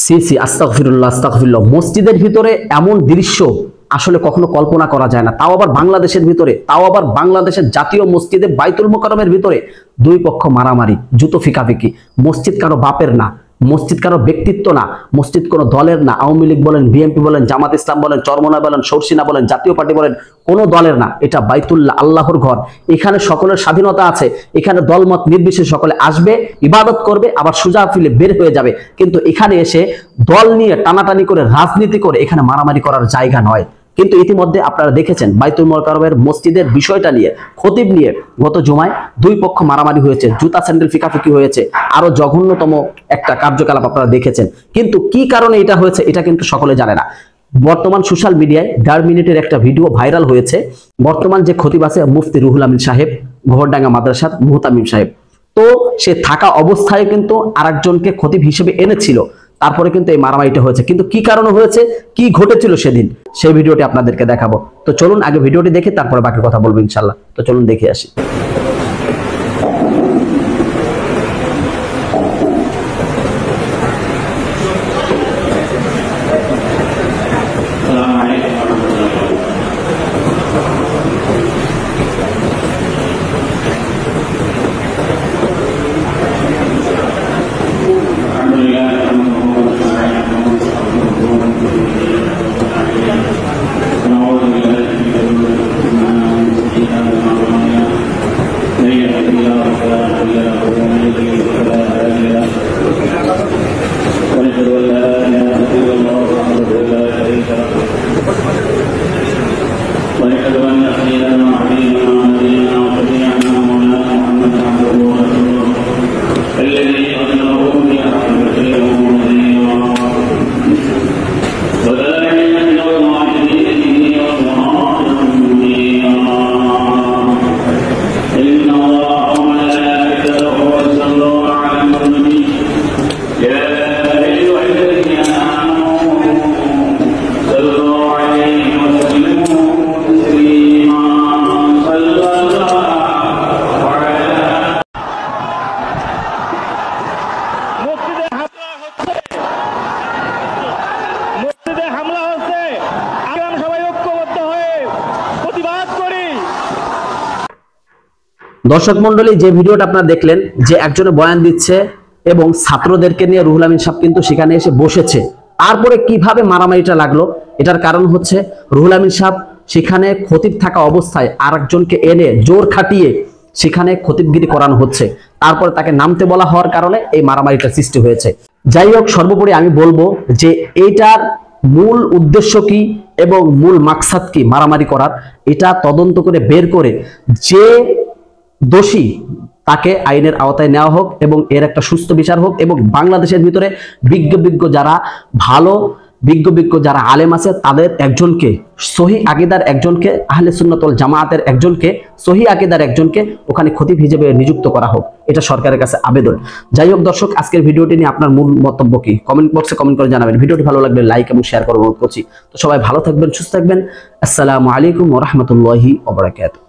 C C আস্তাগফিরুল্লাহ আস্তাগফিরুল্লাহ। মসজিদের ভিতরে এমন দৃশ্য আসলে কখনো কল্পনা করা যায় না, তাও আবার বাংলাদেশের ভিতরে, তাও আবার বাংলাদেশের জাতীয় মসজিদে বাইতুল মোকাররমের ভিতরে দুই পক্ষ মারামারি, জুতো ফিকাফিকি। মসজিদ কারো বাপের না, মসজিদ কারো ব্যক্তিত্ব না, মসজিদ কোনো দলের না। আওয়ামী লীগ বলেন, বিএনপি বলেন, জামাত ইসলাম বলেন, চরমনা বলেন, সরসিনা বলেন, জাতীয় পার্টি বলেন, কোনো দলের না। এটা বাইতুল্লাহ, আল্লাহর ঘর। এখানে সকলের স্বাধীনতা আছে, এখানে দলমত নির্বিশেষে সকলে আসবে, ইবাদত করবে, আবার সোজা ফিলে বের হয়ে যাবে। কিন্তু এখানে এসে দল নিয়ে টানাটানি করে, রাজনীতি করে এখানে মারামারি করার জায়গা নয়। কিন্তু ইতিমধ্যে আপনারা দেখেছেন বাইতুল মোকাররমের মসজিদের বিষয়টা নিয়ে, খতিব নিয়ে গত জুমায় দুই পক্ষ মারামারি হয়েছে, জুতা স্যান্ডেল ফিকাফিকি হয়েছে, আরো জঘন্যতম একটা কার্যকলাপ আপনারা দেখেছেন। কিন্তু কি কারণে এটা হয়েছে এটা কিন্তু সকলে জানে না। বর্তমান সোশ্যাল মিডিয়ায় 1.5 মিনিটের একটা ভিডিও ভাইরাল হয়েছে। বর্তমান যে খতিব আছে মুফতি রুহুল আমিন সাহেব, ঘোড়ডাঙ্গা মাদ্রাসার মুহতামিম সাহেব, তো সে থাকা অবস্থায় কিন্তু আরেকজনকে খতিব হিসেবে এনেছিল। তারপরে কিন্তু এই মারামারিটা হয়েছে। কিন্তু কি কারণে হয়েছে, কি ঘটেছিল সেদিন, সেই ভিডিওটি আপনাদেরকে দেখাবো। তো চলুন আগে ভিডিওটি দেখে তারপরে বাকি কথা বলবো ইনশাল্লাহ। তো চলুন দেখে আসি। দর্শক মন্ডলী, যে ভিডিওটা আপনারা দেখলেন, যে একজনে বয়ান দিচ্ছে এবং ছাত্রদেরকে নিয়ে রুহুল আমিন সাহেব কিন্তু সেখানে এসে বসেছে। তারপরে কিভাবে মারামারিটা লাগলো, এটার কারণ হচ্ছে রুহুল আমিন সাহেব সেখানে খতিব থাকা অবস্থায় আরেকজনকে এনে জোর খাটিয়ে সেখানে খতিবগিরি করানো হচ্ছে। তারপরে তাকে নামতে বলা হওয়ার কারণে এই মারামারিটা সৃষ্টি হয়েছে। যাই হোক, সর্বোপরি আমি বলবো যে এইটার মূল উদ্দেশ্য কি এবং মূল মাকসাদ কি মারামারি করার, এটা তদন্ত করে বের করে যে দোষী তাকে আইনের আওতায় নেওয়া হোক এবং এর একটা সুস্থ বিচার হোক। এবং বাংলাদেশের ভিতরে বিজ্ঞ যারা ভালো বিজ্ঞ যারা আলেম আছে তাদের একজনকে, সহি আকীদার একজনকে, আহলে সুন্নাত ওয়াল জামায়াতের একজনকে, সহি আকীদার একজনকে ওখানে খতিব হিসেবে নিযুক্ত করা হোক, এটা সরকারের কাছে আবেদন। যাই হোক দর্শক, আজকের ভিডিওটি নিয়ে আপনার মূল মন্তব্য কি কমেন্ট বক্সে কমেন্ট করে জানাবেন। ভিডিওটি ভালো লাগলে লাইক এবং শেয়ার করার অনুরোধ করছি। তো সবাই ভালো থাকবেন, সুস্থ থাকবেন। আসসালামু আলাইকুম ওয়া রাহমাতুল্লাহি ওয়া বারাকাতুহু।